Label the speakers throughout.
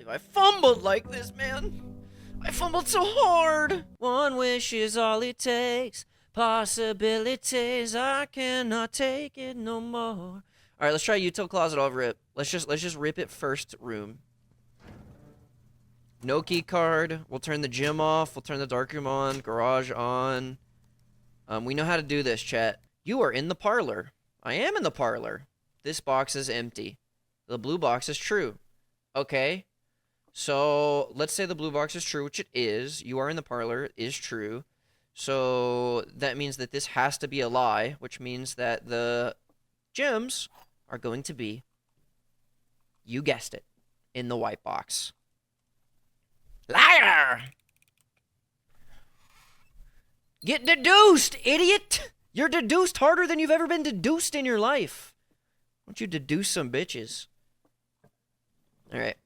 Speaker 1: believe I fumbled like this, man. I fumbled so hard. One wish is all it takes. Possibilities, I cannot take it no more. All right, let's try util closet over it. Let's just rip it first room. No key card. We'll turn the gym off. We'll turn the darkroom on. Garage on. We know how to do this, chat. You are in the parlor. I am in the parlor. This box is empty. The blue box is true. Okay. So let's say the blue box is true, which it is. You are in the parlor is true. So that means that this has to be a lie, which means that the gems are going to be, you guessed it, in the white box. Liar! Get deduced, idiot! You're deduced harder than you've ever been deduced in your life. Why don't you deduce some bitches? Alright.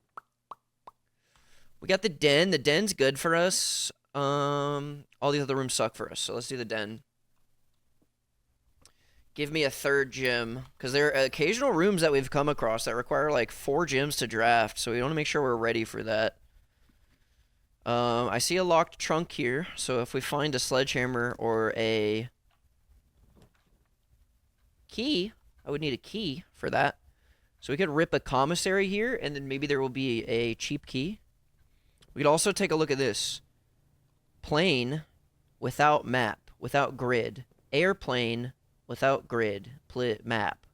Speaker 1: We got the den. The den's good for us. All the other rooms suck for us, so let's do the den. Give me a third gym, because there are occasional rooms that we've come across that require like 4 gyms to draft, so we want to make sure we're ready for that. I see a locked trunk here, so if we find a sledgehammer or a key, I would need a key for that. So we could rip a commissary here, and then maybe there will be a cheap key. We could also take a look at this. Plane without map, without grid. Airplane without grid, map.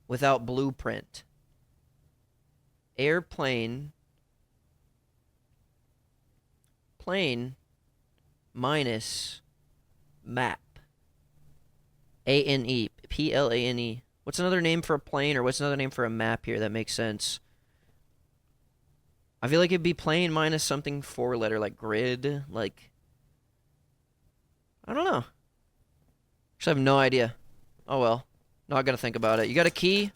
Speaker 1: Without blueprint. Airplane. Plane minus map. A-N-E. P-L-A-N-E. What's another name for a plane, or what's another name for a map here that makes sense? I feel like it'd be plane minus something 4-letter, like grid, like... I don't know. Just have no idea. Oh well. Not gonna think about it. You got a key?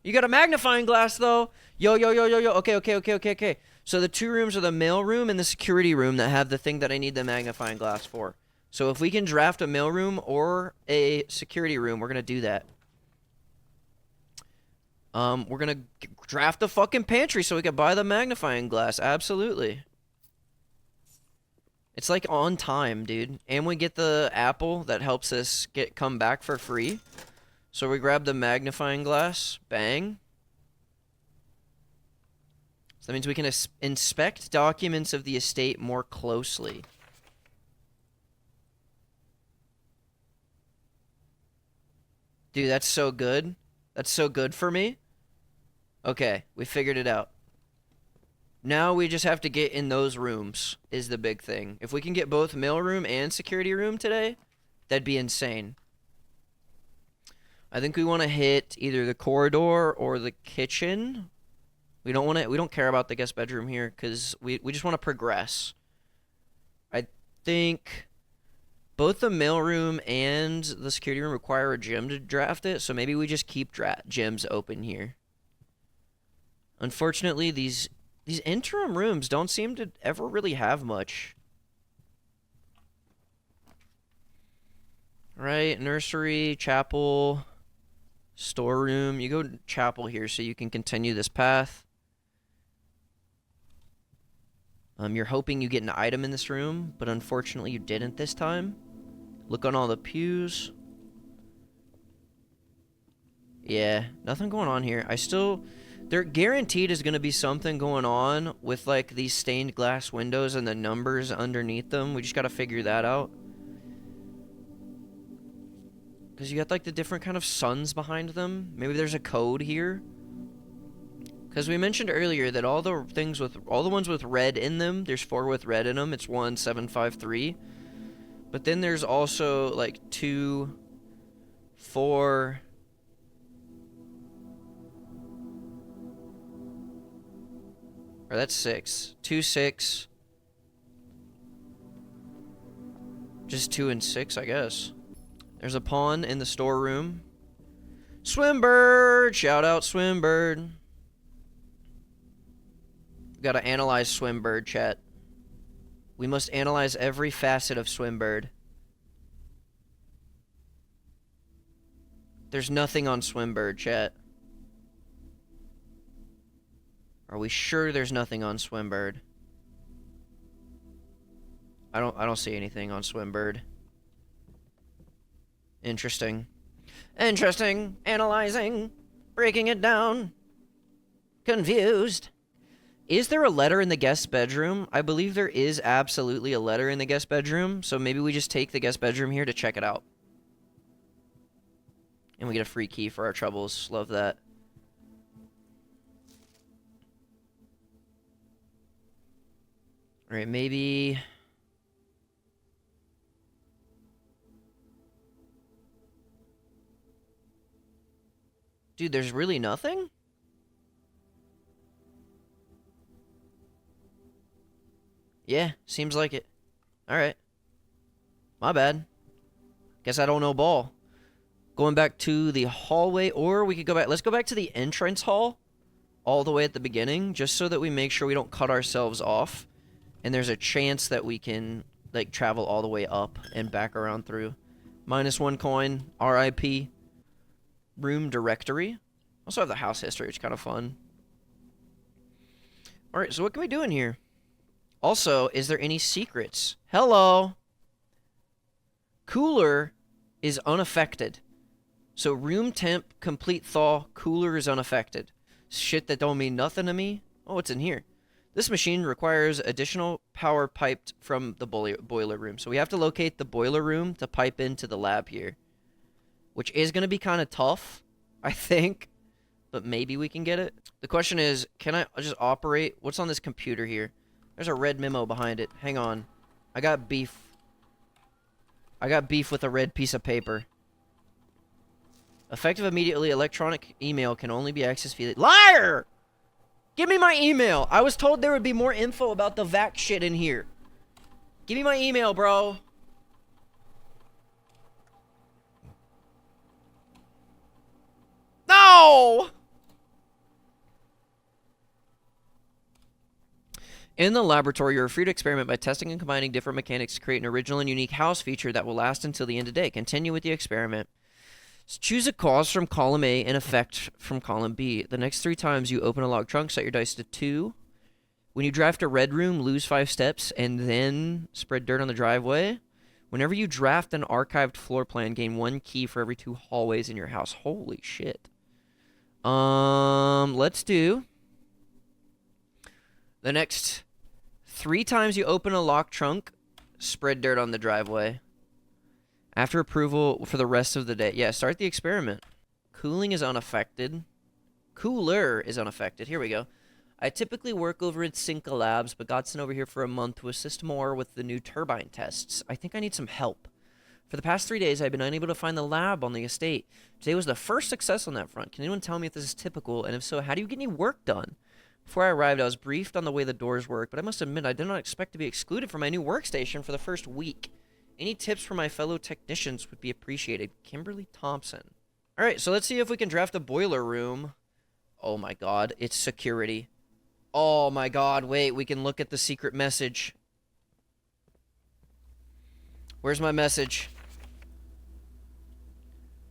Speaker 1: You got a magnifying glass, though! Yo, yo, yo, yo, yo. Okay. So the 2 rooms are the mail room and the security room that have the thing that I need the magnifying glass for. So if we can draft a mail room or a security room, we're gonna do that. We're gonna draft the fucking pantry so we can buy the magnifying glass. Absolutely. It's like on time, dude. And we get the apple that helps us come back for free. So we grab the magnifying glass. Bang. So that means we can inspect documents of the estate more closely. Dude, that's so good. That's so good for me. Okay, we figured it out. Now we just have to get in those rooms is the big thing. If we can get both mailroom and security room today, that'd be insane. I think we want to hit either the corridor or the kitchen. We don't care about the guest bedroom here because we just want to progress. I think both the mailroom and the security room require a gym to draft it, so maybe we just keep gyms open here. Unfortunately, these interim rooms don't seem to ever really have much. Right, nursery, chapel, storeroom. You go to chapel here so you can continue this path. You're hoping you get an item in this room, but unfortunately you didn't this time. Look on all the pews. Yeah, nothing going on here. There guaranteed is going to be something going on with, like, these stained glass windows and the numbers underneath them. We just got to figure that out. Because you got, like, the different kind of suns behind them. Maybe there's a code here. Because we mentioned earlier that all the ones with red in them, there's 4 with red in them. It's 1753. But then there's also, like, 2, 4... Or that's 6. 2, 6. Just 2 and 6, I guess. There's a pawn in the storeroom. Swimbird! Shout out Swimbird. Gotta analyze Swimbird, chat. We must analyze every facet of Swimbird. There's nothing on Swimbird, chat. Are we sure there's nothing on Swimbird? I don't see anything on Swimbird. Interesting. Interesting. Analyzing. Breaking it down. Confused. Is there a letter in the guest bedroom? I believe there is absolutely a letter in the guest bedroom, so maybe we just take the guest bedroom here to check it out. And we get a free key for our troubles. Love that. Alright, maybe... Dude, there's really nothing? Yeah, seems like it. Alright. My bad. Guess I don't know ball. Going back to the hallway, or we could go back. Let's go back to the entrance hall all the way at the beginning, just so that we make sure we don't cut ourselves off. And there's a chance that we can, like, travel all the way up and back around through. -1 coin. RIP. Room directory. Also have the house history, which is kind of fun. Alright, so what can we do in here? Also, is there any secrets? Hello! Cooler is unaffected. So room temp, complete thaw, cooler is unaffected. Shit that don't mean nothing to me? Oh, what's in here? This machine requires additional power piped from the boiler room. So we have to locate the boiler room to pipe into the lab here. Which is going to be kind of tough, I think. But maybe we can get it. The question is, can I just operate? What's on this computer here? There's a red memo behind it. Hang on. I got beef. I got beef with a red piece of paper. Effective immediately, electronic email can only be accessed via... Liar! Give me my email. I was told there would be more info about the vac shit in here. Give me my email, bro. No! In the laboratory, you're free to experiment by testing and combining different mechanics to create an original and unique house feature that will last until the end of the day. Continue with the experiment. Choose a cause from column A and effect from column B. The next 3 times you open a locked trunk, set your dice to 2. When you draft a red room, lose 5 steps, and then spread dirt on the driveway. Whenever you draft an archived floor plan, gain 1 key for every 2 hallways in your house. Holy shit. Let's do... The next 3 times you open a locked trunk, spread dirt on the driveway. After approval for the rest of the day. Yeah, start the experiment. Cooling is unaffected. Cooler is unaffected. Here we go. I typically work over at Cinca Labs, but got sent over here for a month to assist more with the new turbine tests. I think I need some help. For the past 3 days, I've been unable to find the lab on the estate. Today was the first success on that front. Can anyone tell me if this is typical? And if so, how do you get any work done? Before I arrived, I was briefed on the way the doors work, but I must admit I did not expect to be excluded from my new workstation for the first week. Any tips from my fellow technicians would be appreciated. Kimberly Thompson. Alright, so let's see if we can draft a boiler room. Oh my god, it's security. Oh my god, wait, we can look at the secret message. Where's my message?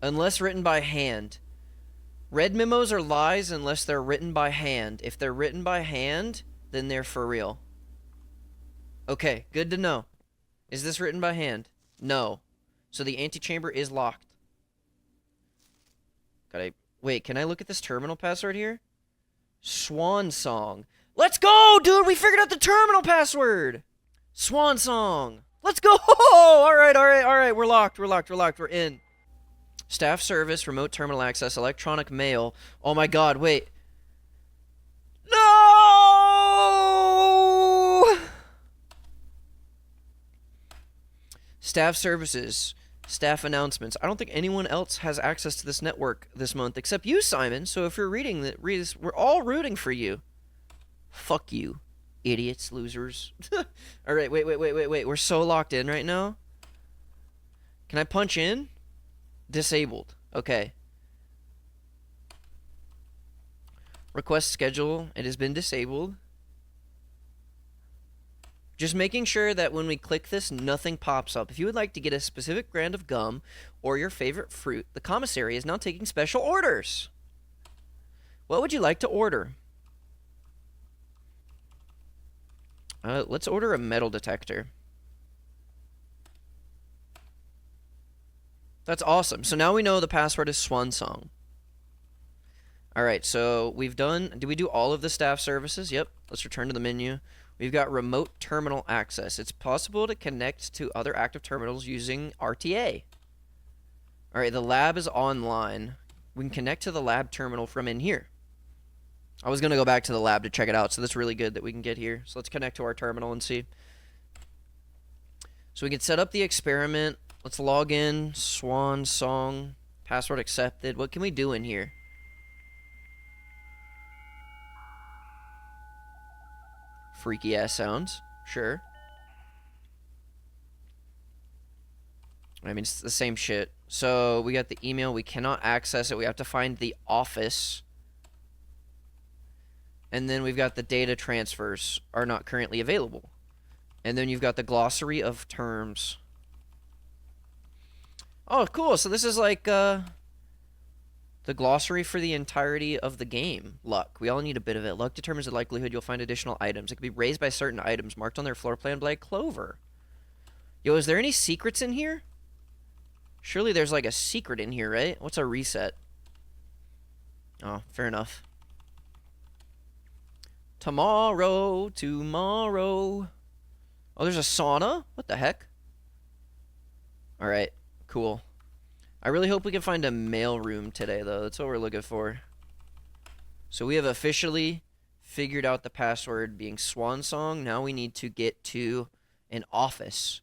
Speaker 1: Unless written by hand. Red memos are lies unless they're written by hand. If they're written by hand, then they're for real. Okay, good to know. Is this written by hand? No. So the antechamber is locked. Wait, can I look at this terminal password here? Swan Song. Let's go, dude! We figured out the terminal password! Swan Song. Let's go! Alright. We're locked. We're in. Staff service, remote terminal access, electronic mail. Oh my god, wait. No! Staff services, staff announcements. I don't think anyone else has access to this network this month except you, Simon. So if you're reading that, we're all rooting for you. Fuck you, idiots, losers. All right, wait. We're so locked in right now. Can I punch in? Disabled. Okay. Request schedule. It has been disabled. Just making sure that when we click this, nothing pops up. If you would like to get a specific brand of gum or your favorite fruit, the commissary is now taking special orders. What would you like to order? Let's order a metal detector. That's awesome. So now we know the password is Swan Song. All right, so we've done. Did we do all of the staff services? Yep. Let's return to the menu. We've got remote terminal access. It's possible to connect to other active terminals using RTA. All right, the lab is online. We can connect to the lab terminal from in here. I was going to go back to the lab to check it out, so that's really good that we can get here. So let's connect to our terminal and see. So we can set up the experiment. Let's log in. Swan Song. Password accepted. What can we do in here? Freaky ass sounds. Sure. I mean, it's the same shit. So we got the email. We cannot access it. We have to find the office. And then we've got the data transfers are not currently available. And then you've got the glossary of terms. Oh, cool. So this is like the glossary for the entirety of the game. Luck. We all need a bit of it. Luck determines the likelihood you'll find additional items. It can be raised by certain items marked on their floor plan by Clover. Yo, is there any secrets in here? Surely there's like a secret in here, right? What's a reset? Oh, fair enough. Tomorrow. Oh, there's a sauna? What the heck? Alright, cool. I really hope we can find a mail room today, though. That's what we're looking for. So we have officially figured out the password being Swan Song. Now we need to get to an office.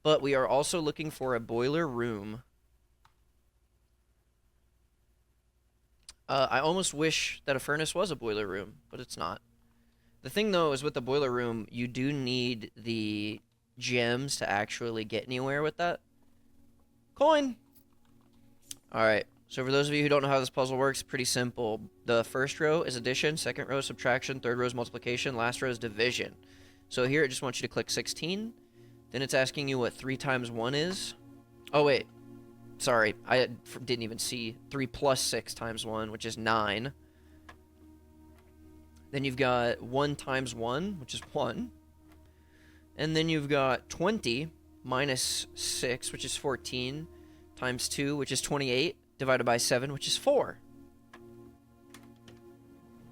Speaker 1: But we are also looking for a boiler room. I almost wish that a furnace was a boiler room, but it's not. The thing, though, is with the boiler room, you do need the gems to actually get anywhere with that. Coin! Alright, so for those of you who don't know how this puzzle works, pretty simple. The first row is addition, second row is subtraction, third row is multiplication, last row is division. So here it just wants you to click 16. Then it's asking you what 3 times 1 is. Oh, wait. Sorry, I didn't even see. 3 plus 6 times 1, which is 9. Then you've got 1 times 1, which is 1. And then you've got 20 minus 6, which is 14, times 2, which is 28, divided by 7, which is 4.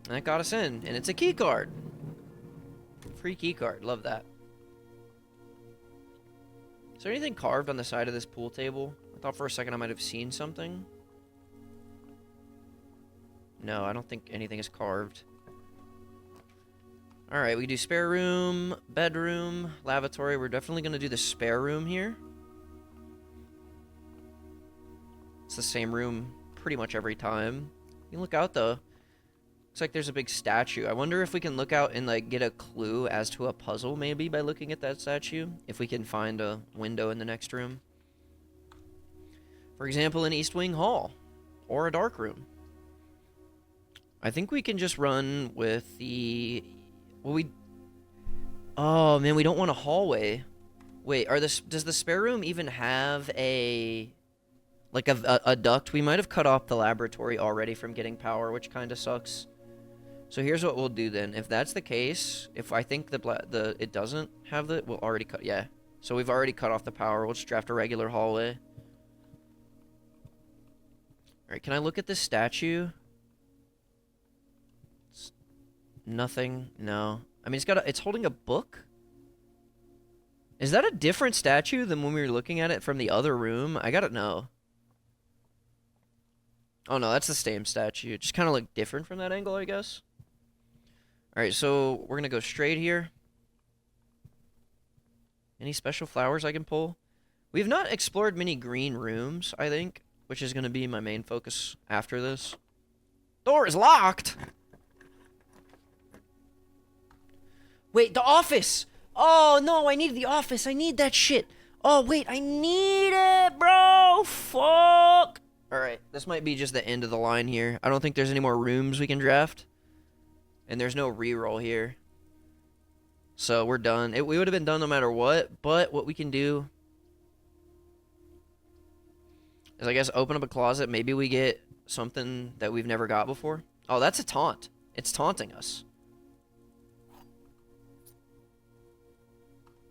Speaker 1: And that got us in, and it's a key card. Free key card, love that. Is there anything carved on the side of this pool table? I thought for a second I might have seen something. No, I don't think anything is carved. Alright, we do spare room, bedroom, lavatory. We're definitely going to do the spare room here. It's the same room pretty much every time. You can look out, though. Looks like there's a big statue. I wonder if we can look out and, like, get a clue as to a puzzle, maybe, by looking at that statue. If we can find a window in the next room. For example, an East Wing Hall. Or a dark room. I think we can just run with the... Well, oh, man, we don't want a hallway. Wait, does the spare room even have a... Like a duct? We might have cut off the laboratory already from getting power, which kind of sucks. So here's what we'll do then. If that's the case, if I think it doesn't have we'll already cut... Yeah. So we've already cut off the power. We'll just draft a regular hallway. Alright, can I look at this statue? Nothing. No. I mean, it's holding a book? Is that a different statue than when we were looking at it from the other room? I gotta know. Oh, no, that's the same statue. It just kind of looked different from that angle, I guess. Alright, so we're gonna go straight here. Any special flowers I can pull? We have not explored many green rooms, I think, which is gonna be my main focus after this. Door is locked! Wait, the office! Oh, no, I need the office. I need that shit. Oh, wait, I need it, bro! Fuck! Alright, this might be just the end of the line here. I don't think there's any more rooms we can draft. And there's no reroll here. So, we're done. We would have been done no matter what, but what we can do is, I guess, open up a closet. Maybe we get something that we've never got before. Oh, that's a taunt. It's taunting us.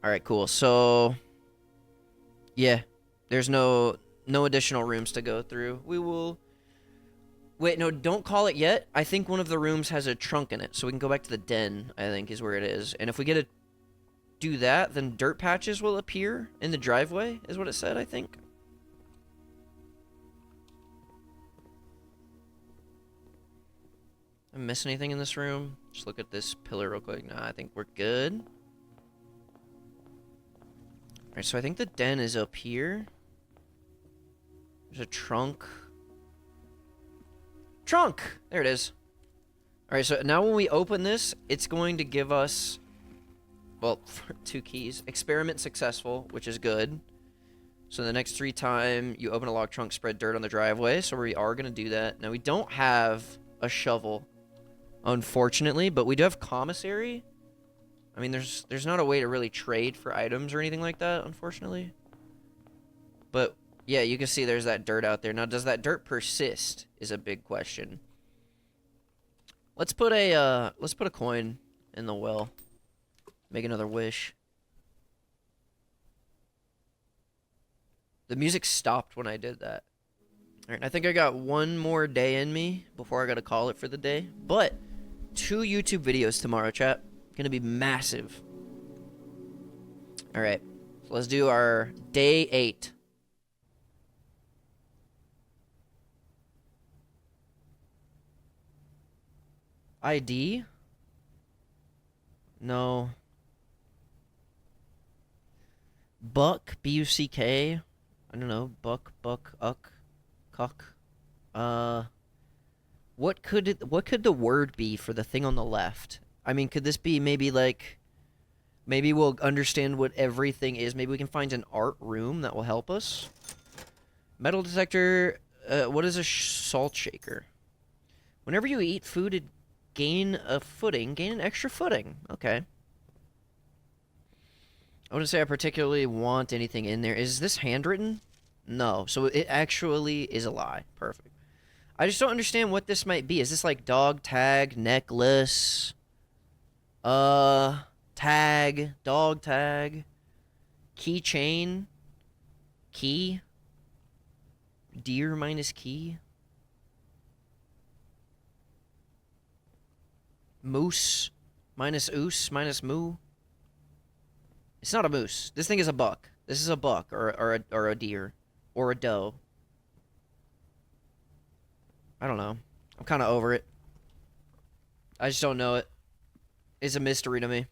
Speaker 1: All right, cool. So, yeah, there's no additional rooms to go through. We will. Wait, no, don't call it yet. I think one of the rooms has a trunk in it, so we can go back to the den, I think is where it is. And if we get to do that, then dirt patches will appear in the driveway, is what it said, I think. I miss anything in this room? Just look at this pillar real quick. Nah, I think we're good. Alright, so I think the den is up here. There's a trunk. Trunk! There it is. Alright, so now when we open this, it's going to give us, well, 2 keys. Experiment successful, which is good. So the next 3 times you open a locked trunk, spread dirt on the driveway. So we are going to do that. Now, we don't have a shovel, unfortunately, but we do have commissary. I mean, there's not a way to really trade for items or anything like that, unfortunately. But yeah, you can see there's that dirt out there. Now, does that dirt persist is a big question. Let's put a coin in the well. Make another wish. The music stopped when I did that. All right, I think I got one more day in me before I got to call it for the day. But 2 YouTube videos tomorrow, chat. Gonna be massive. All right, so let's do our day 8. ID? No. Buck, B-U-C-K. I don't know. Buck, uck, cuck. What could the word be for the thing on the left? I mean, could this be maybe like, maybe we'll understand what everything is. Maybe we can find an art room that will help us. Metal detector. What is a salt shaker? Whenever you eat food, it gain an extra footing. Okay. I wouldn't say I particularly want anything in there. Is this handwritten? No. So it actually is a lie. Perfect. I just don't understand what this might be. Is this like dog tag, necklace? Tag, dog tag, keychain, key, deer minus key, moose minus oos minus moo. It's not a moose. This thing is a buck. This is a buck or a deer or a doe. I don't know. I'm kind of over it. I just don't know it. It's a mystery to me.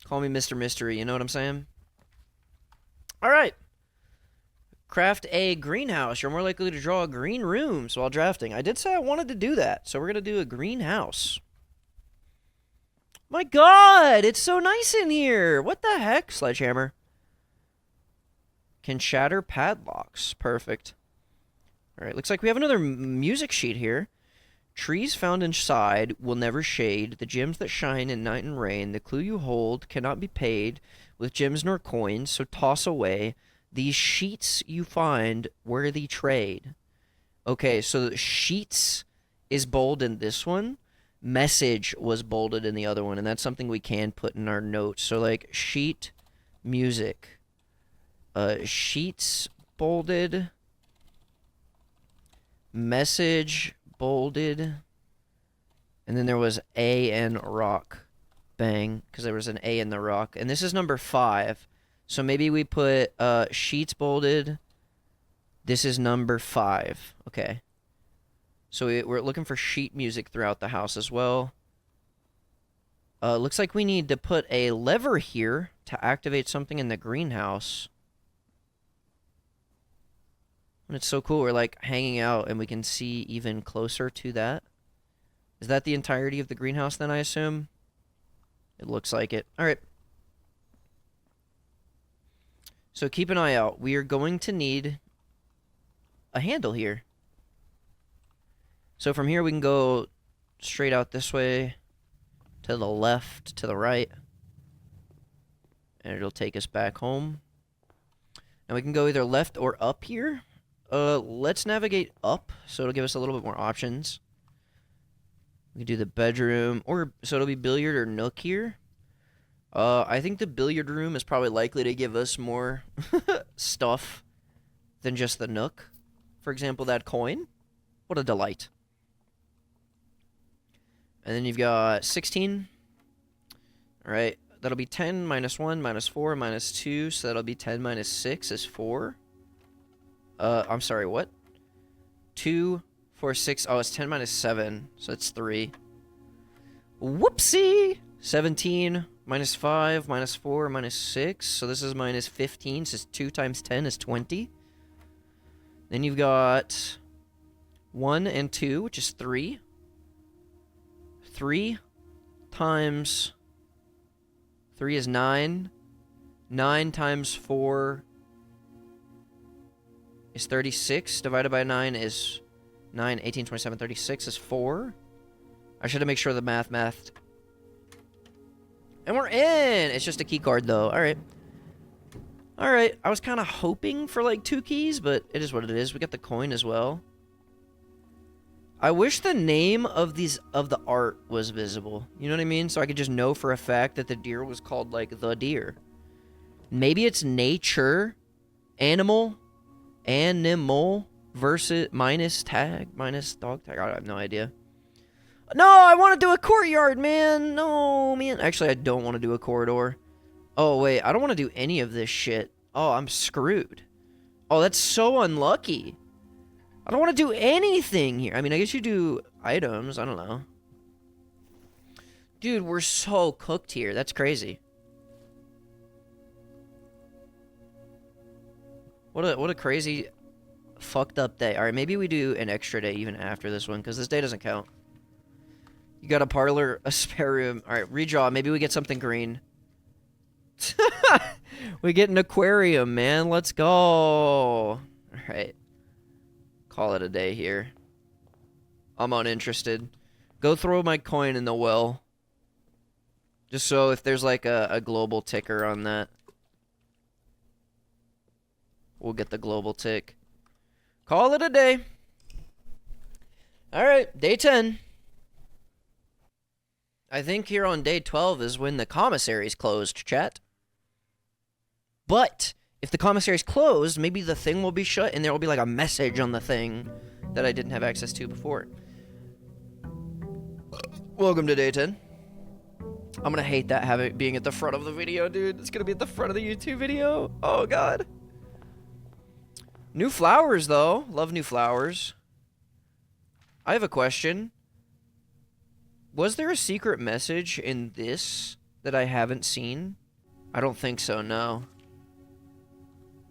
Speaker 1: Call me Mr. Mystery, you know what I'm saying? Alright. Craft a greenhouse. You're more likely to draw green rooms while drafting. I did say I wanted to do that, so we're going to do a greenhouse. My god, it's so nice in here. What the heck, Sledgehammer? Can shatter padlocks. Perfect. Alright, looks like we have another music sheet here. Trees found inside will never shade. The gems that shine in night and rain. The clue you hold cannot be paid with gems nor coins, so toss away. These sheets you find worthy trade. Okay, so sheets is bold in this one. Message was bolded in the other one, and that's something we can put in our notes. So, like, sheet, music. Sheets bolded. Message bolded, and then there was A and rock. Bang, because there was an A in the rock. And this is number 5, so maybe we put sheets bolded. This is number 5. Okay, so we're looking for sheet music throughout the house as well. Looks like we need to put a lever here to activate something in the greenhouse. And it's so cool. We're like hanging out and we can see even closer to that. Is that the entirety of the greenhouse then, I assume? It looks like it. All right. So keep an eye out. We are going to need a handle here. So from here we can go straight out this way, to the left, to the right. And it'll take us back home. And we can go either left or up here. Let's navigate up, so it'll give us a little bit more options. We can do the bedroom, or so it'll be billiard or nook here. I think the billiard room is probably likely to give us more stuff than just the nook. For example, that coin. What a delight. And then you've got 16. All right. That'll be 10 minus 1 minus 4 minus 2. So that'll be 10 minus 6 is 4. I'm sorry, what? 2, 4, 6. Oh, it's 10 minus 7. So it's 3. Whoopsie! 17 minus 5 minus 4 minus 6. So this is minus 15. So 2 times 10 is 20. Then you've got 1 and 2, which is 3. 3 times 3 is 9. 9 times 4 is 36. Divided by 9 is 9, 18, 27, 36 is 4. I should have made sure the math. And we're in! It's just a key card, though. Alright. Alright. I was kind of hoping for, like, 2 keys, but it is what it is. We got the coin as well. I wish the name of the art was visible. You know what I mean? So I could just know for a fact that the deer was called, like, the deer. Maybe it's nature, animal, versus minus tag, minus dog tag. I have no idea. No, I want to do a courtyard, man. No, man. Actually, I don't want to do a corridor. Oh, wait. I don't want to do any of this shit. Oh, I'm screwed. Oh, that's so unlucky. I don't want to do anything here. I mean, I guess you do items. I don't know. Dude, we're so cooked here. That's crazy. What a crazy fucked up day. All right, maybe we do an extra day even after this one, because this day doesn't count. You got a parlor, a spare room. All right, redraw. Maybe we get something green. We get an aquarium, man. Let's go. All right. Call it a day here. I'm uninterested. Go throw my coin in the well. Just so if there's like a global ticker on that, we'll get the global tick. Call it a day. All right, day 10. I think here on day 12 is when the commissary's closed, chat. But if the commissary's closed, maybe the thing will be shut and there will be like a message on the thing that I didn't have access to before. Welcome to day 10. I'm gonna hate that being at the front of the video, dude. It's gonna be at the front of the YouTube video. Oh, God. New flowers, though. Love new flowers. I have a question. Was there a secret message in this that I haven't seen? I don't think so, no.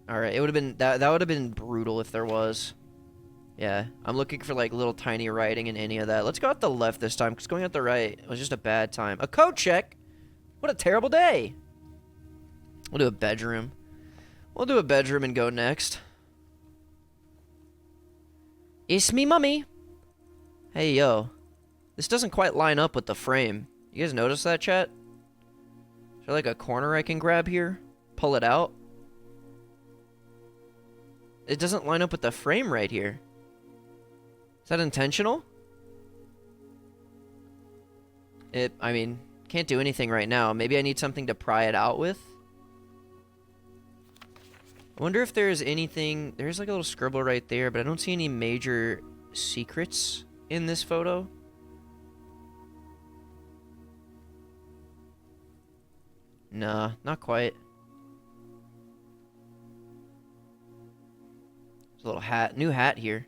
Speaker 1: Alright, it would have been... That would have been brutal if there was. Yeah, I'm looking for, like, little tiny writing in any of that. Let's go out the left this time, because going out the right was just a bad time. A code check? What a terrible day. We'll do a bedroom. We'll do a bedroom and go next. It's me, mummy. Hey, yo. This doesn't quite line up with the frame. You guys notice that, chat? Is there like a corner I can grab here? Pull it out? It doesn't line up with the frame right here. Is that intentional? I mean, can't do anything right now. Maybe I need something to pry it out with. I wonder if there's anything... There's like a little scribble right there, but I don't see any major secrets in this photo. Nah, not quite. There's a little hat, new hat here.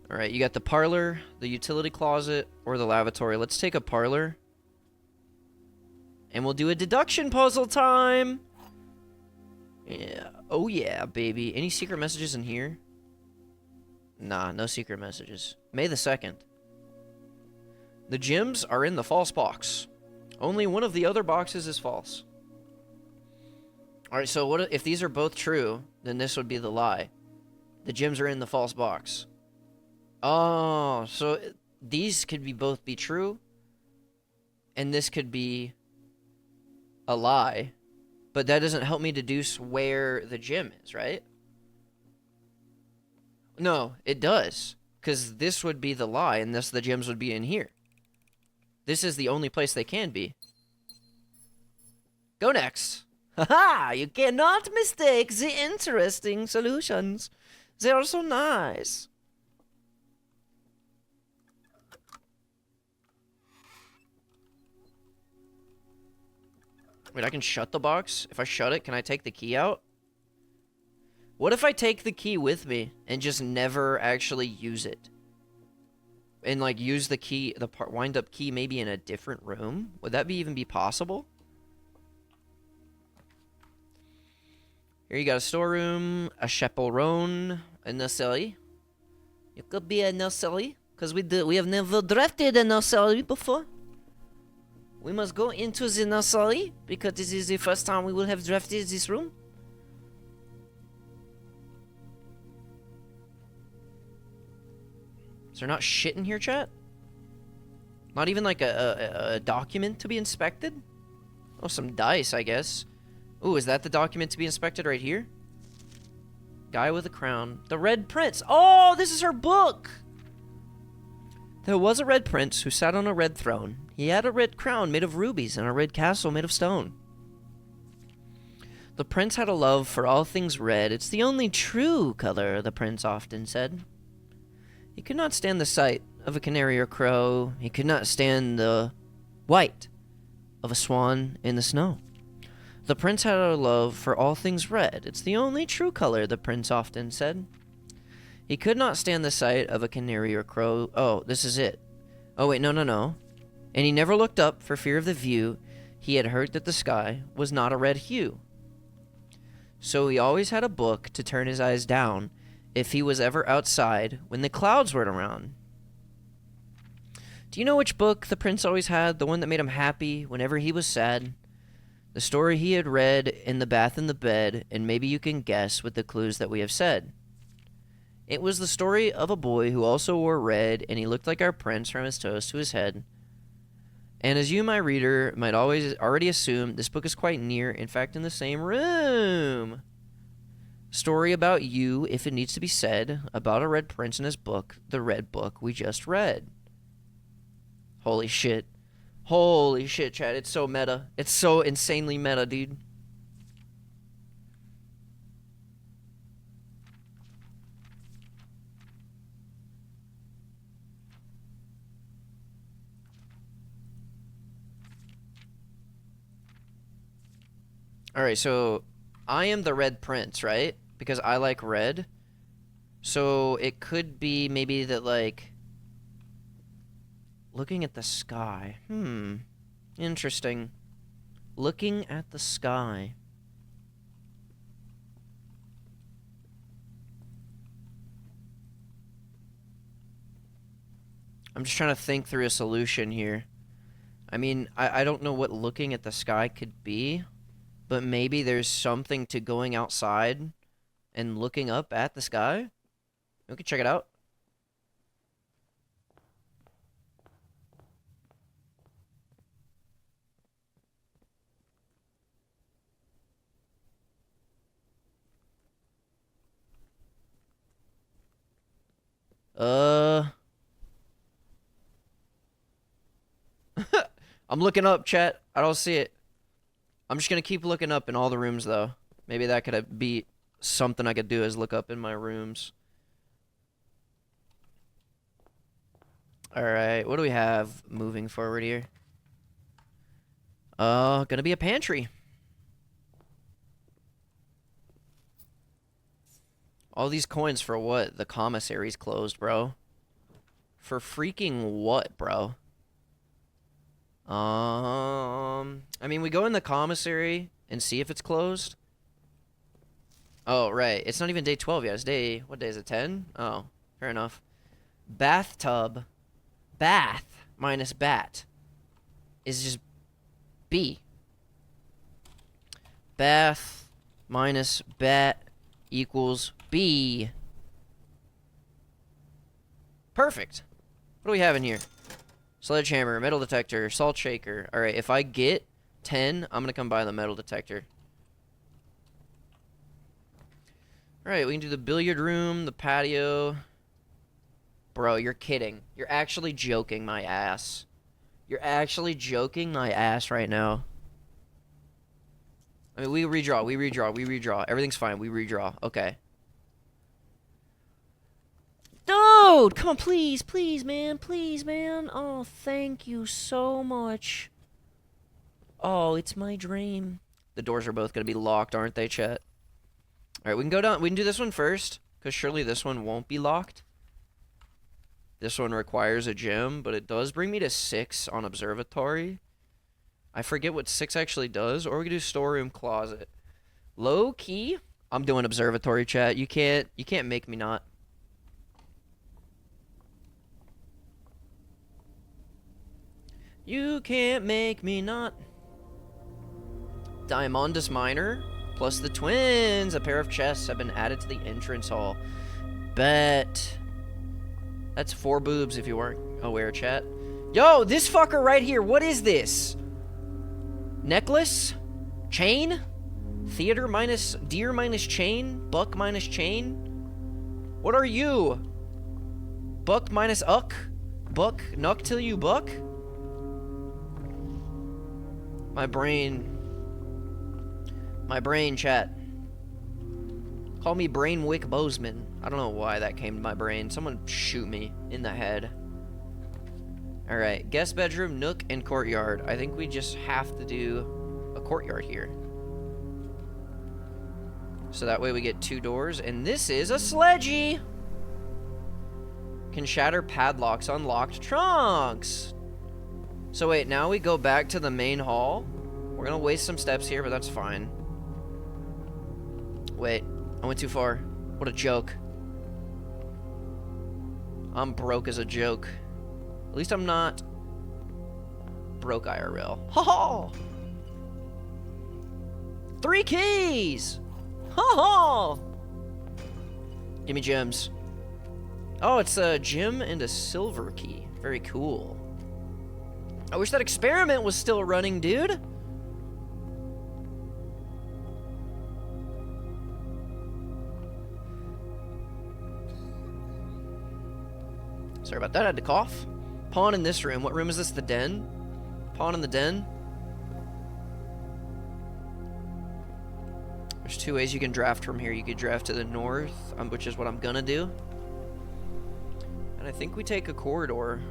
Speaker 1: Alright, you got the parlor, the utility closet, or the lavatory. Let's take a parlor. And we'll do a deduction puzzle time! Yeah. Oh yeah, baby. Any secret messages in here? Nah, no secret messages. May the 2nd. The gems are in the false box. Only one of the other boxes is false. Alright, so what if these are both true, then this would be the lie. The gems are in the false box. Oh, so these could both be true, and this could be a lie, but that doesn't help me deduce where the gem is, right? No, it does, because this would be the lie, and thus the gems would be in here. This is the only place they can be. Go next. Haha! You cannot mistake the interesting solutions. They are so nice. Wait, I can shut the box? If I shut it, can I take the key out? What if I take the key with me and just never actually use it? And, like, use the key, the wind-up key maybe in a different room? Would that even be possible? Here you got a storeroom, a chaperone, a nursery. It could be a nursery, because we have never drafted a nursery before. We must go into the nursery, because this is the first time we will have drafted this room. Is there not shit in here, chat? Not even like a document to be inspected? Oh, some dice, I guess. Ooh, is that the document to be inspected right here? Guy with a crown. The Red Prince. Oh, this is her book! There was a red prince who sat on a red throne. He had a red crown made of rubies and a red castle made of stone. The prince had a love for all things red. It's the only true color, the prince often said. He could not stand the sight of a canary or crow. He could not stand the white of a swan in the snow. The prince had a love for all things red. It's the only true color, the prince often said. He could not stand the sight of a canary or crow. Oh, this is it. Oh, wait, no. And he never looked up for fear of the view. He had heard that the sky was not a red hue. So he always had a book to turn his eyes down if he was ever outside when the clouds were around. Do you know which book the prince always had? The one that made him happy whenever he was sad? The story he had read in the bath and the bed, and maybe you can guess with the clues that we have said. It was the story of a boy who also wore red, and he looked like our prince from his toes to his head. And as you, my reader, might already assume, this book is quite near, in fact, in the same room. Story about you, if it needs to be said, about a red prince and his book, the red book we just read. Holy shit. Holy shit, Chad. It's so meta. It's so insanely meta, dude. Alright, so I am the red prince, right? Because I like red. So it could be maybe that, like, looking at the sky. Interesting. Looking at the sky. I'm just trying to think through a solution here. I mean, I don't know what looking at the sky could be, but maybe there's something to going outside and looking up at the sky. We can check it out. I'm looking up, chat. I don't see it. I'm just gonna keep looking up in all the rooms, though. Maybe that could be something I could do is look up in my rooms. Alright, what do we have moving forward here? Gonna be a pantry. All these coins for what? The commissary's closed, bro. For freaking what, bro? I mean, we go in the commissary and see if it's closed. Oh, right. It's not even day 12 yet. It's day... What day is it? 10? Oh, fair enough. Bathtub. Bath minus bat is just B. Bath minus bat equals B. Perfect. What do we have in here? Sledgehammer, metal detector, salt shaker. Alright, if I get 10, I'm gonna come by the metal detector. Alright, we can do the billiard room, the patio. Bro, you're kidding. You're actually joking my ass. You're actually joking my ass right now. I mean, we redraw. Everything's fine, we redraw. Okay. Dude! Come on, please, man. Please, man. Oh, thank you so much. Oh, it's my dream. The doors are both going to be locked, aren't they, chat? Alright, we can go down. We can do this one first, because surely this one won't be locked. This one requires a gem, but it does bring me to 6 on observatory. I forget what 6 actually does, or we can do storeroom closet. Low key, I'm doing observatory, chat. You can't make me not. You can't make me not. Diamondus Miner plus the twins. A pair of chests have been added to the entrance hall. Bet. That's 4 boobs if you weren't aware, chat. Yo, this fucker right here. What is this? Necklace? Chain? Theater minus... Deer minus chain? Buck minus chain? What are you? Buck minus uck? Buck? Nuck till you buck? My brain, chat. Call me Brainwick Bozeman. I don't know why that came to my brain. Someone shoot me in the head. Alright, guest bedroom, nook, and courtyard. I think we just have to do a courtyard here. So that way we get 2 doors, and this is a sledgy! Can shatter padlocks, unlocked trunks! So wait, now we go back to the main hall. We're gonna waste some steps here, but that's fine. Wait, I went too far. What a joke. I'm broke as a joke. At least I'm not broke IRL. Ha ha! 3 keys! Ha ha! Give me gems. Oh, it's a gem and a silver key. Very cool. I wish that experiment was still running, dude. Sorry about that, I had to cough. Pawn in this room. What room is this? The den? Pawn in the den. There's 2 ways you can draft from here. You could draft to the north, which is what I'm gonna do. And I think we take a corridor.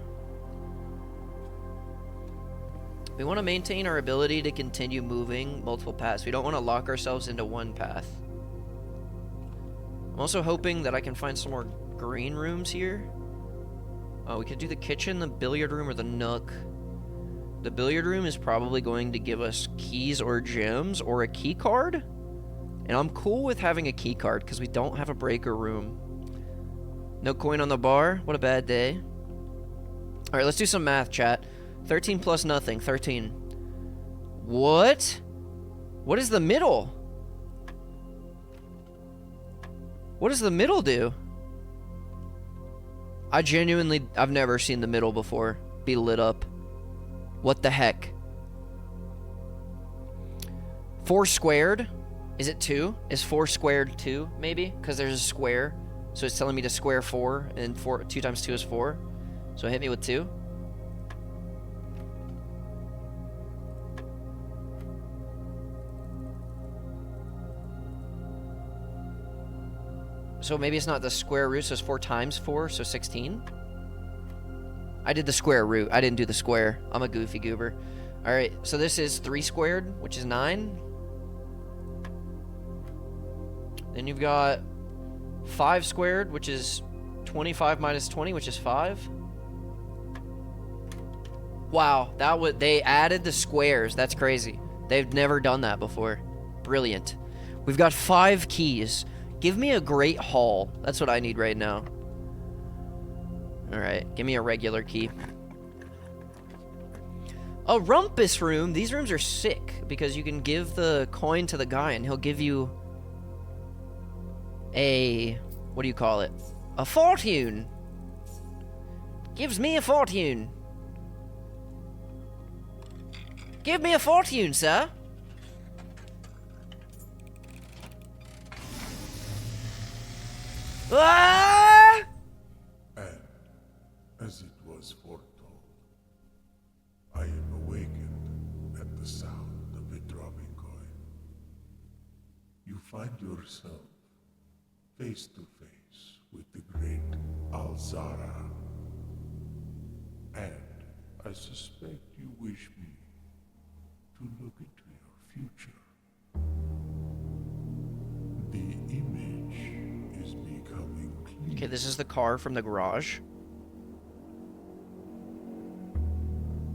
Speaker 1: We want to maintain our ability to continue moving multiple paths. We don't want to lock ourselves into one path. I'm also hoping that I can find some more green rooms here. Oh, we could do the kitchen, the billiard room, or the nook. The billiard room is probably going to give us keys or gems or a key card. And I'm cool with having a key card because we don't have a breaker room. No coin on the bar. What a bad day. Alright, let's do some math, chat. 13 plus nothing. 13. What? What is the middle? What does the middle do? I've never seen the middle before be lit up. What the heck? 4 squared? Is it 2? Is 4 squared 2, maybe? Because there's a square. So it's telling me to square 4, and 2 times 2 is 4. So hit me with 2. So maybe it's not the square root, so it's 4 times 4, so 16? I did the square root. I didn't do the square. I'm a goofy goober. Alright, so this is 3 squared, which is 9. Then you've got 5 squared, which is 25 minus 20, which is 5. Wow, they added the squares. That's crazy. They've never done that before. Brilliant. We've got 5 keys. Give me a great hall. That's what I need right now. Alright, give me a regular key. A rumpus room. These rooms are sick because you can give the coin to the guy and he'll give you a... what do you call it? A fortune. Gives me a fortune. Give me a fortune, sir. Ah!
Speaker 2: And, as it was foretold, find yourself face to face with the great Alzara. And I suspect you wish me to look into your future. The image is becoming clear.
Speaker 1: Okay, this is the car from the garage.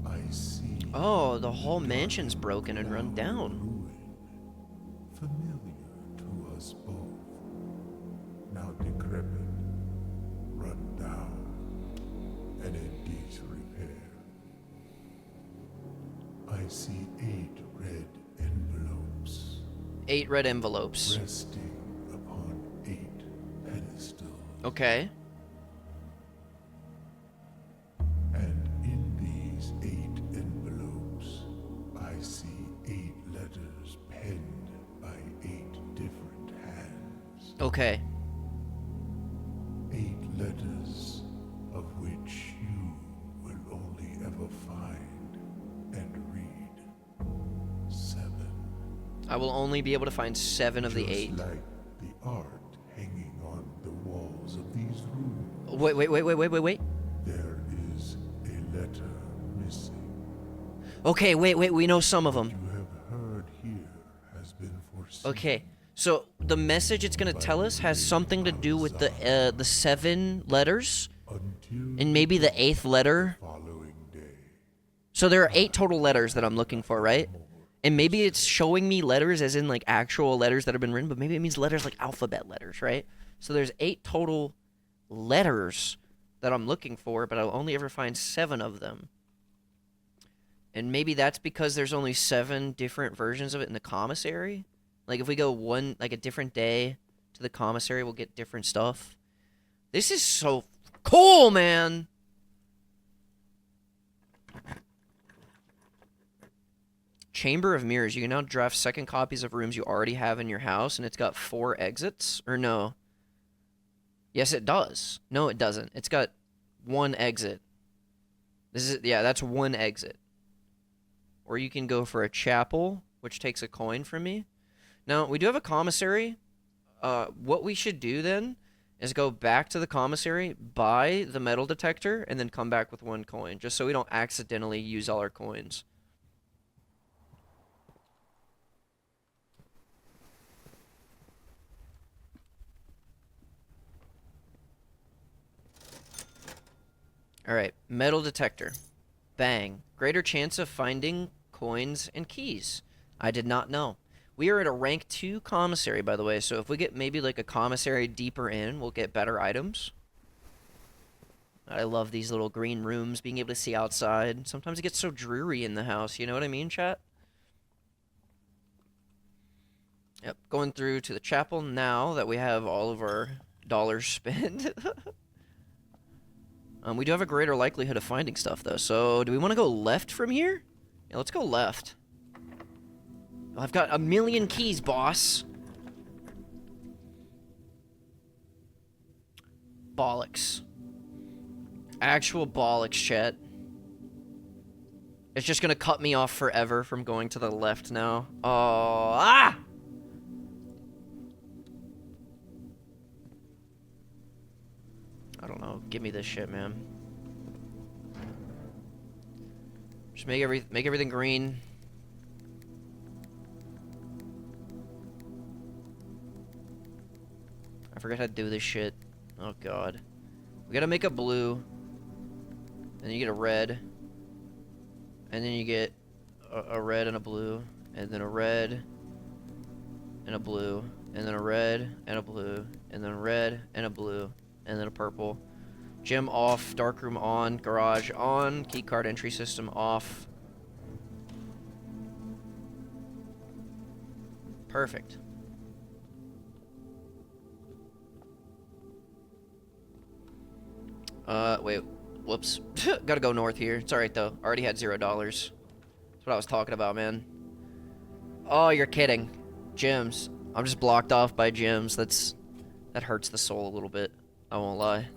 Speaker 2: I see.
Speaker 1: Oh, the whole mansion's broken and run down.
Speaker 2: Ruin, familiar to us both. Now decrepit, run down, and in disrepair. I see 8 red envelopes
Speaker 1: 8 red envelopes.
Speaker 2: resting upon 8 pedestals.
Speaker 1: Okay.
Speaker 2: And in these 8 envelopes, I see 8 letters penned by 8 different hands.
Speaker 1: Okay.
Speaker 2: 8 letters of which you will only ever find and read 7.
Speaker 1: I will only be able to find 7 of the
Speaker 2: Just
Speaker 1: 8.
Speaker 2: like the art hanging on the walls of these rooms,
Speaker 1: Wait.
Speaker 2: there is a letter missing.
Speaker 1: Okay, wait, we know some of them.
Speaker 2: You have heard here has been foreseen.
Speaker 1: Okay. So the message it's gonna tell us has something to do with the 7 letters
Speaker 2: Until
Speaker 1: and maybe the 8th letter.
Speaker 2: the following day.
Speaker 1: So there are 8 total letters that I'm looking for, right? And maybe it's showing me letters as in like actual letters that have been written, but maybe it means letters like alphabet letters, right? So there's 8 total letters that I'm looking for, but I'll only ever find 7 of them. And maybe that's because there's only 7 different versions of it in the commissary. Like if we go a different day to the commissary, we'll get different stuff. This is so cool, man. Chamber of Mirrors. You can now draft second copies of rooms you already have in your house, and it's got 4 exits. Or no. Yes, it does. No, it doesn't. It's got 1 exit. That's 1 exit. Or you can go for a chapel, which takes a coin from me. Now, we do have a commissary. What we should do then is go back to the commissary, buy the metal detector, and then come back with 1 coin, just so we don't accidentally use all our coins. Alright, metal detector. Bang. Greater chance of finding coins and keys. I did not know. We are at a rank 2 commissary, by the way, so if we get maybe like a commissary deeper in, we'll get better items. I love these little green rooms, being able to see outside. Sometimes it gets so dreary in the house, you know what I mean, chat? Yep, going through to the chapel now that we have all of our dollars spent. We do have a greater likelihood of finding stuff, though. So, do we want to go left from here? Yeah, let's go left. I've got 1,000,000 keys, boss. Bollocks. Actual bollocks, chat. It's just gonna cut me off forever from going to the left now. Oh, ah! I don't know. Give me this shit, man. Just make everything green. I forgot how to do this shit. Oh god. We gotta make a blue. And then you get a red. And then you get a red and a blue. And then a red and a blue. And then a red and a blue. And then a red and a blue. And then a purple. Gym off, darkroom on, garage on, keycard entry system off. Perfect. Wait, whoops. Gotta go north here. It's alright though. Already had $0. That's what I was talking about, man. Oh, you're kidding. Gyms. I'm just blocked off by gyms. That hurts the soul a little bit. I won't lie.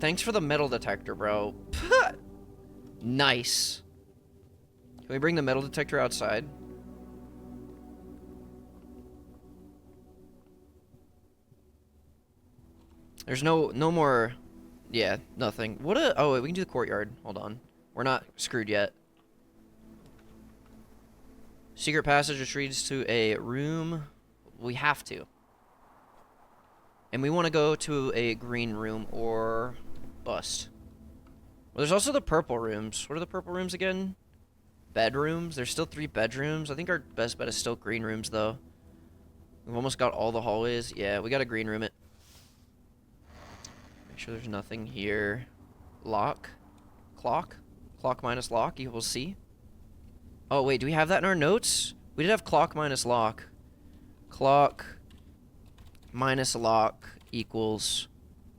Speaker 1: Thanks for the metal detector, bro. Nice. Can we bring the metal detector outside? There's no more. Yeah, nothing. What a. Oh, wait, we can do the courtyard. Hold on. We're not screwed yet. Secret passage which leads to a room. We have to. And we want to go to a green room or bust. Well, there's also the purple rooms. What are the purple rooms again? Bedrooms. There's still 3 bedrooms. I think our best bet is still green rooms, though. We've almost got all the hallways. Yeah, we got to green room it. Make sure there's nothing here. Lock. Clock. Clock minus lock equals C. Oh, wait. Do we have that in our notes? We did have clock minus lock. Clock minus lock equals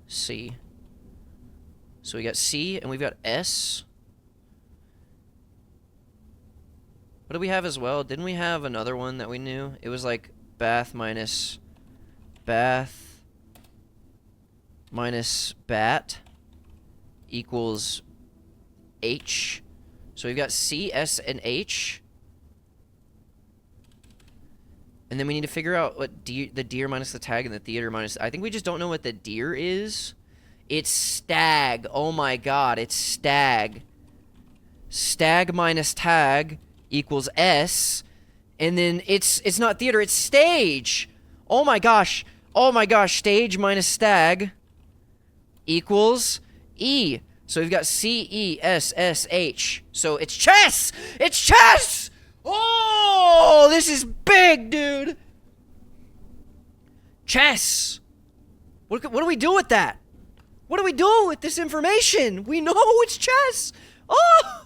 Speaker 1: C. So we got C, and we've got S. What do we have as well? Didn't we have another one that we knew? It was like bath minus bat equals H. So we've got C, S, and H. And then we need to figure out what the deer minus the tag and the theater minus... I think we just don't know what the deer is. It's stag. Oh my god, it's stag. Stag minus tag equals S. And then it's not theater, it's stage. Oh my gosh. Oh my gosh, stage minus stag equals E. So we've got C, E, S, S, H. So it's chess! It's chess! Oh, this is big, dude. Chess. What do we do with that? What do we do with this information? We know it's chess. Oh!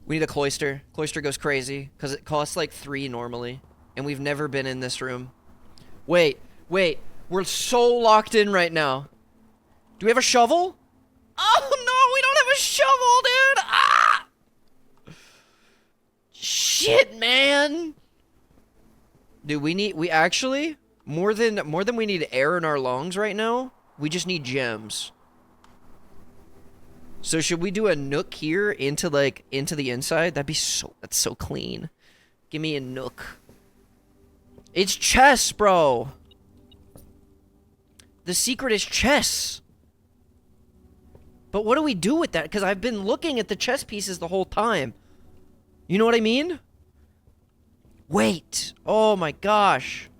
Speaker 1: We need a cloister. Cloister goes crazy because it costs like 3 normally. And we've never been in this room. Wait. We're so locked in right now. Do we have a shovel? Oh, no, we don't have a shovel, dude. Ah! Shit, man. Dude, we actually, more than we need air in our lungs right now, we just need gems. So should we do a nook here into the inside? That's so clean. Give me a nook. It's chess, bro. The secret is chess. But what do we do with that? Because I've been looking at the chess pieces the whole time. You know what I mean? Wait. Oh my gosh.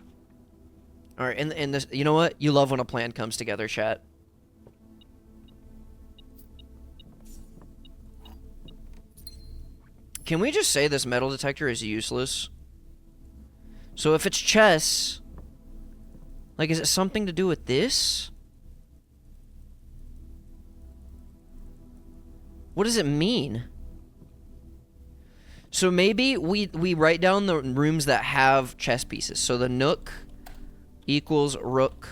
Speaker 1: All right, and this, you know what? You love when a plan comes together, chat. Can we just say this metal detector is useless? So if it's chess, like, is it something to do with this? What does it mean? So maybe we write down the rooms that have chess pieces. So the nook equals rook,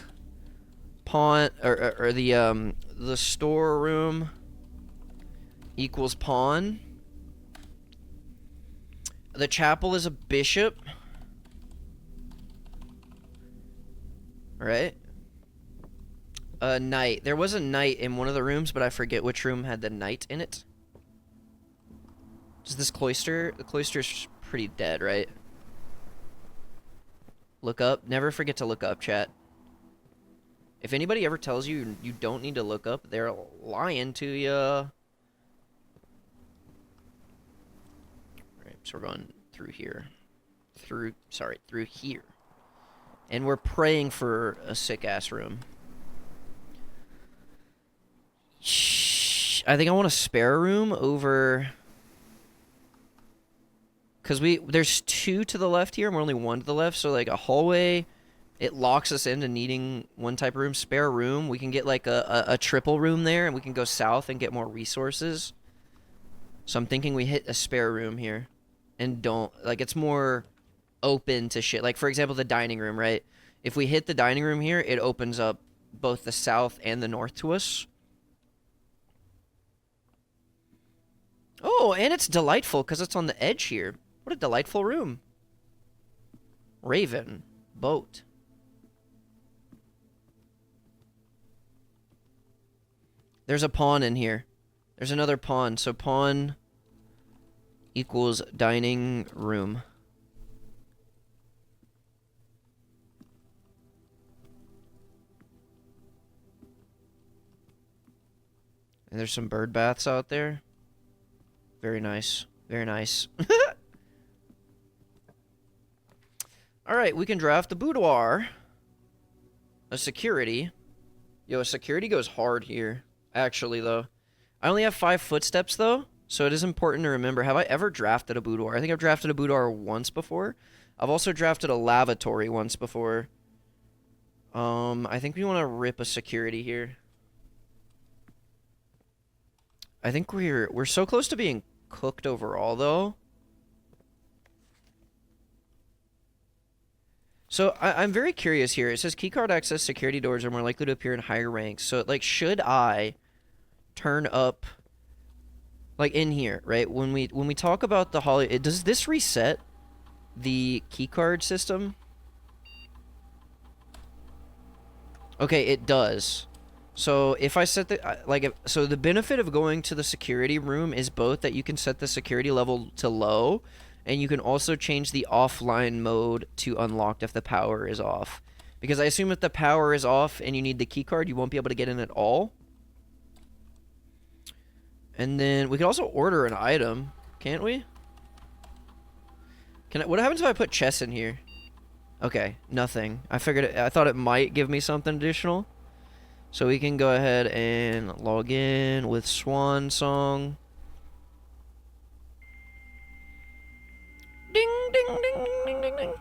Speaker 1: pawn, or the storeroom equals pawn. The chapel is a bishop. Right? A knight. There was a knight in one of the rooms, but I forget which room had the knight in it. Is this cloister? The cloister's pretty dead, right? Look up. Never forget to look up, chat. If anybody ever tells you you don't need to look up, they're lying to you. Alright, so we're going through here. Through here. And we're praying for a sick-ass room. I think I want a spare room over... Because there's 2 to the left here, and we're only 1 to the left, so like a hallway, it locks us into needing one type of room. Spare room, we can get like a triple room there, and we can go south and get more resources. So I'm thinking we hit a spare room here. And don't, like, it's more open to shit. Like, for example, the dining room, right? If we hit the dining room here, it opens up both the south and the north to us. Oh, and it's delightful because it's on the edge here. What a delightful room. Raven. Boat. There's a pawn in here. There's another pawn. So pawn equals dining room. And there's some bird baths out there. Very nice. Very nice. Alright, we can draft the boudoir. A security. Yo, a security goes hard here. Actually, though. I only have 5 footsteps, though. So it is important to remember. Have I ever drafted a boudoir? I think I've drafted a boudoir once before. I've also drafted a lavatory once before. I think we want to rip a security here. I think we're so close to being cooked overall, though. So I'm very curious here. It says keycard access security doors are more likely to appear in higher ranks. So like, should I turn up like in here, right? When we talk about the Holly, does this reset the keycard system? Okay, it does. So if I set the so the benefit of going to the security room is both that you can set the security level to low, and you can also change the offline mode to unlocked if the power is off. Because I assume if the power is off and you need the keycard, you won't be able to get in at all. And then we can also order an item, can't we? What happens if I put chess in here? Okay, nothing. I thought it might give me something additional. So we can go ahead and log in with Swan Song. Ding, ding, ding, ding, ding, ding, ding.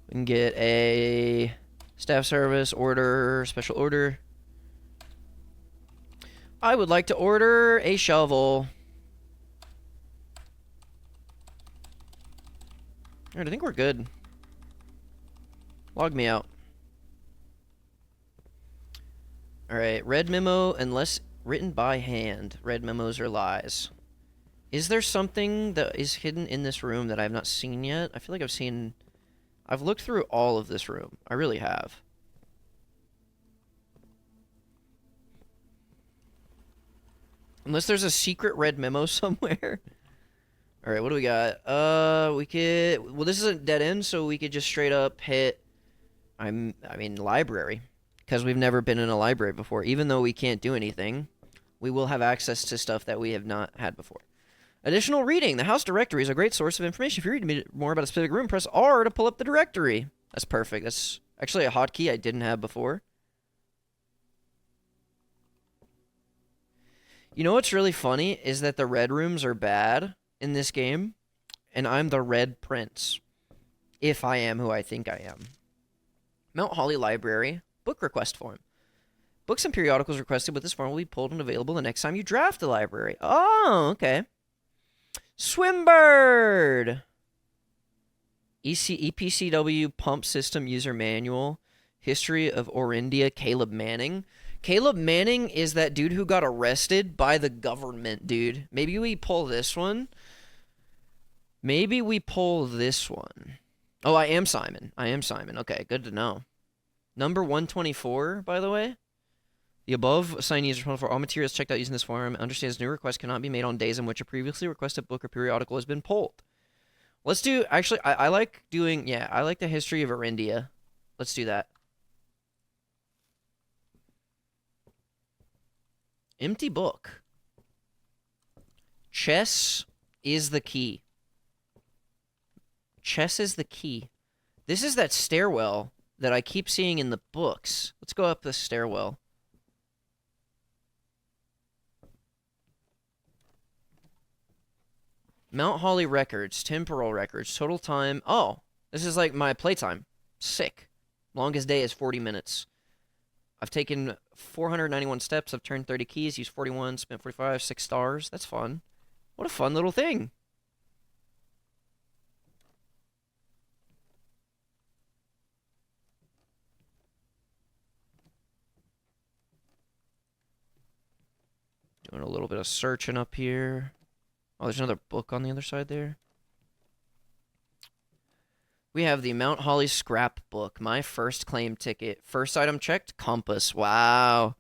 Speaker 1: We can get a staff service order, special order. I would like to order a shovel. Alright, I think we're good. Log me out. Alright, red memo unless written by hand. Red memos are lies. Is there something that is hidden in this room that I have not seen yet? I feel like I've looked through all of this room. I really have. Unless there's a secret red memo somewhere. Alright, what do we got? We could... Well, this isn't dead end, so we could just straight up hit... I mean, library. Because we've never been in a library before. Even though we can't do anything, we will have access to stuff that we have not had before. Additional reading. The house directory is a great source of information. If you read more about a specific room, press R to pull up the directory. That's perfect. That's actually a hotkey I didn't have before. You know what's really funny is that the red rooms are bad in this game, and I'm the Red Prince, if I am who I think I am. Mount Holly Library, book request form. Books and periodicals requested with this form will be pulled and available the next time you draft the library. Oh, okay. Swimbird! EPCW Pump System User Manual. History of Orindia, Caleb Manning. Caleb Manning is that dude who got arrested by the government, dude. Maybe we pull this one. Maybe we pull this one. Oh, I am Simon. I am Simon. Okay, good to know. Number 124, by the way. The above assignee is responsible for all materials checked out using this form. Understands new requests cannot be made on days in which a previously requested book or periodical has been pulled. Let's do... Actually, I like doing... Yeah, I like the history of Orindia. Let's do that. Empty book. Chess is the key. Chess is the key. This is that stairwell that I keep seeing in the books. Let's go up the stairwell. Mount Holly records, temporal records, total time. Oh, this is like my playtime. Sick. Longest day is 40 minutes. I've taken 491 steps. I've turned 30 keys, used 41, spent 45, 6 stars. That's fun. What a fun little thing. Doing a little bit of searching up here. Oh, there's another book on the other side there. We have the Mount Holly scrapbook. My first claim ticket. First item checked, compass. Wow.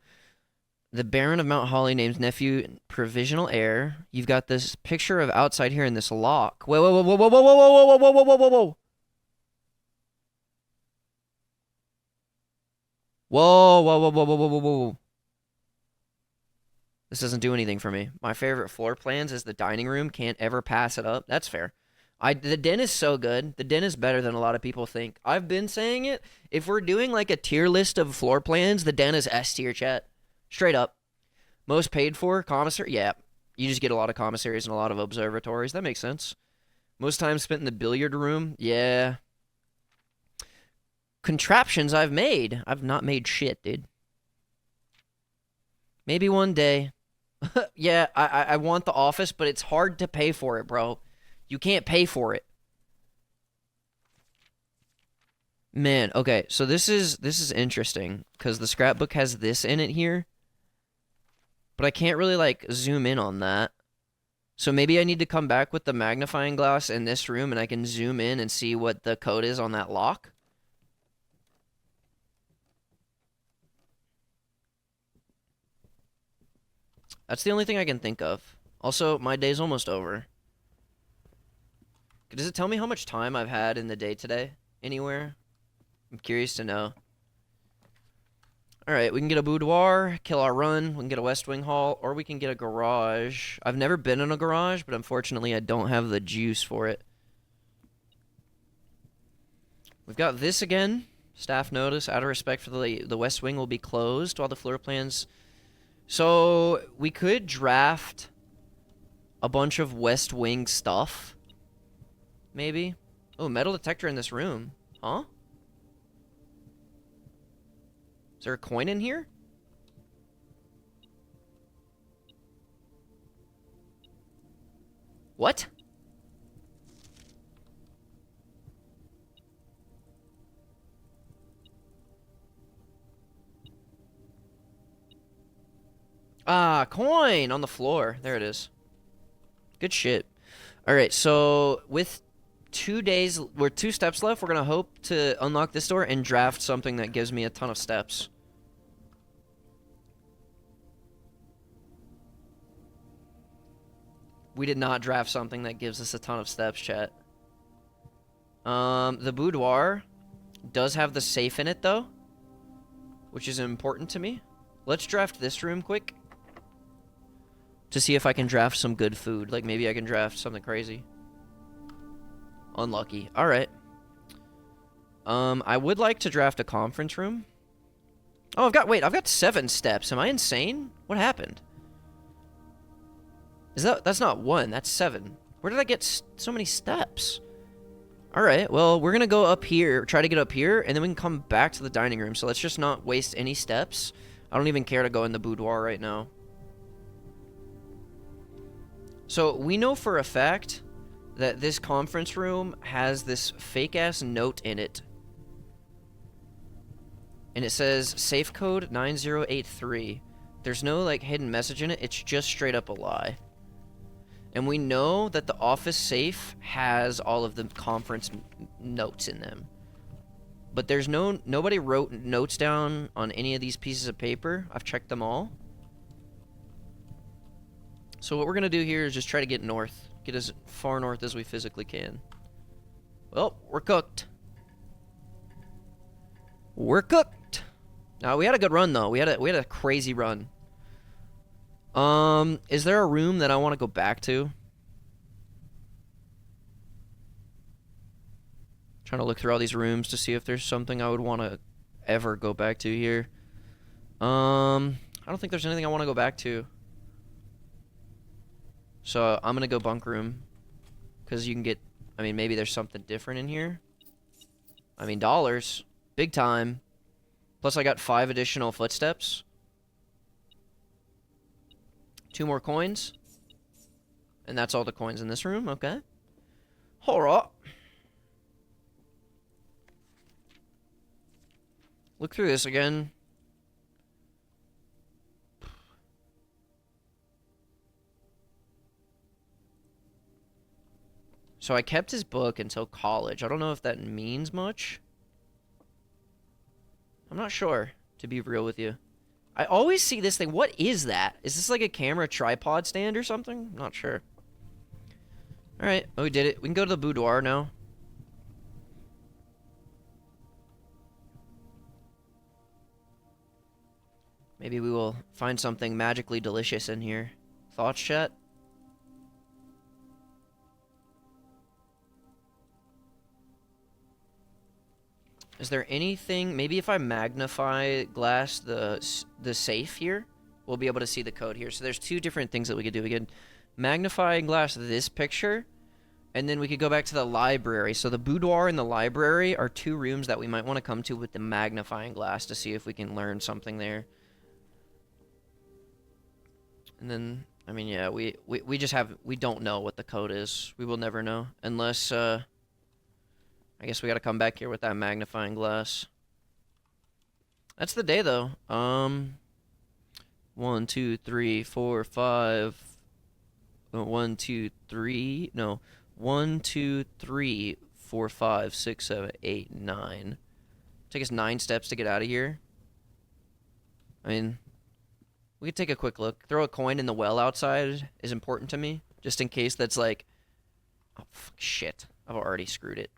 Speaker 1: The Baron of Mount Holly names nephew provisional heir. You've got this picture of outside here in this lock. Whoa, whoa, whoa, whoa, whoa, whoa, whoa, whoa, whoa, whoa, whoa, whoa, whoa. Whoa, whoa, whoa, whoa, whoa, whoa, whoa, whoa. This doesn't do anything for me. My favorite floor plans is the dining room. Can't ever pass it up. That's fair. The den is so good. The den is better than a lot of people think. I've been saying it. If we're doing like a tier list of floor plans, the den is S tier, chat. Straight up. Most paid for commissary. Yeah, you just get a lot of commissaries and a lot of observatories. That makes sense. Most time spent in the billiard room. Yeah. Contraptions I've made. I've not made shit, dude. Maybe one day. Yeah, I want the office, but it's hard to pay for it, bro. You can't pay for it. Man, okay, so this is interesting because the scrapbook has this in it here, but I can't really like zoom in on that. So maybe I need to come back with the magnifying glass in this room and I can zoom in and see what the code is on that lock. That's the only thing I can think of. Also, my day's almost over. Does it tell me how much time I've had in the day today? Anywhere? I'm curious to know. Alright, we can get a boudoir, kill our run, we can get a West Wing Hall, or we can get a garage. I've never been in a garage, but unfortunately I don't have the juice for it. We've got this again. Staff notice, out of respect for the West Wing will be closed while the floor plans... So, we could draft a bunch of West Wing stuff. Maybe. Oh, metal detector in this room. Huh? Is there a coin in here? What? Ah, coin on the floor. There it is. Good shit. Alright, so with 2 days, we're 2 steps left. We're gonna hope to unlock this door and draft something that gives me a ton of steps. We did not draft something that gives us a ton of steps, chat. The boudoir does have the safe in it, though, which is important to me. Let's draft this room quick to see if I can draft some good food. Like, maybe I can draft something crazy. Unlucky. Alright. I would like to draft a conference room. Oh, I've got 7 steps. Am I insane? What happened? That's not 1, that's 7. Where did I get so many steps? Alright, well, we're gonna go up here, try to get up here, and then we can come back to the dining room. So let's just not waste any steps. I don't even care to go in the boudoir right now. So we know for a fact that this conference room has this fake-ass note in it. And it says, safe code 9083. There's no, like, hidden message in it. It's just straight up a lie. And we know that the office safe has all of the conference notes in them. But there's nobody wrote notes down on any of these pieces of paper. I've checked them all. So what we're going to do here is just try to get north. Get as far north as we physically can. Well, we're cooked. We're cooked. Now, we had a good run, though. We had a crazy run. Is there a room that I want to go back to? Trying to look through all these rooms to see if there's something I would want to ever go back to here. I don't think there's anything I want to go back to. So I'm gonna go bunk room, because you can get, I mean, maybe there's something different in here. I mean, dollars, big time. Plus I got 5 additional footsteps. 2 more coins. And that's all the coins in this room, okay. Alright. Look through this again. So I kept his book until college. I don't know if that means much. I'm not sure, to be real with you. I always see this thing. What is that? Is this like a camera tripod stand or something? I'm not sure. Alright, oh, we did it. We can go to the boudoir now. Maybe we will find something magically delicious in here. Thoughts, chat? Is there anything... Maybe if I magnify glass the safe here, we'll be able to see the code here. So there's two different things that we could do. We could magnify and glass this picture, and then we could go back to the library. So the boudoir and the library are two rooms that we might want to come to with the magnifying glass to see if we can learn something there. And then, I mean, yeah, we just have... We don't know what the code is. We will never know. Unless, I guess we gotta come back here with that magnifying glass. That's the day, though. 1, 2, 3, 4, 5... 1, 2, 3... No. 1, 2, 3, 4, 5, 6, 7, 8, 9. Take us 9 steps to get out of here. I mean... We could take a quick look. Throw a coin in the well outside is important to me. Just in case that's like... Oh, fuck, shit. I've already screwed it.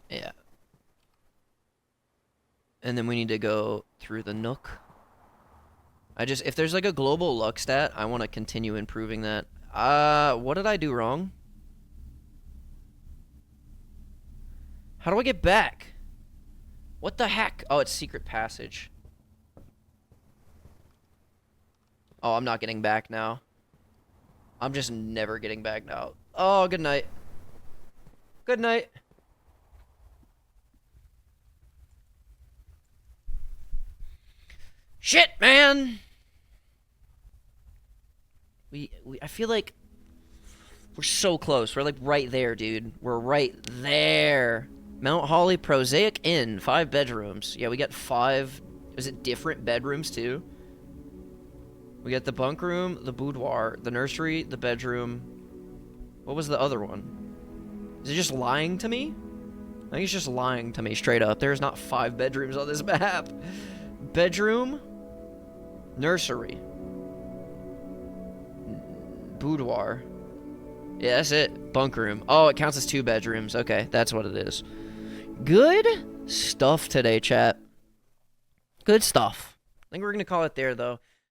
Speaker 1: Yeah. And then we need to go through the nook. If there's like a global luck stat, I want to continue improving that. What did I do wrong? How do I get back? What the heck? Oh, it's secret passage. Oh, I'm not getting back now. I'm just never getting back now. Oh, good night. Good night. Shit, man! I feel like we're so close. We're like right there, dude. We're right there. Mount Holly Prosaic Inn, 5 bedrooms. Yeah, we got 5. Is it different bedrooms too? We got the bunk room, the boudoir, the nursery, the bedroom. What was the other one? Is it just lying to me? I think it's just lying to me straight up. There's not 5 bedrooms on this map. Bedroom, nursery, boudoir. Yeah, that's it. Bunk room. Oh, it counts as 2 bedrooms. Okay, that's what it is. Good stuff today, chat. Good stuff. I think we're going to call it there, though.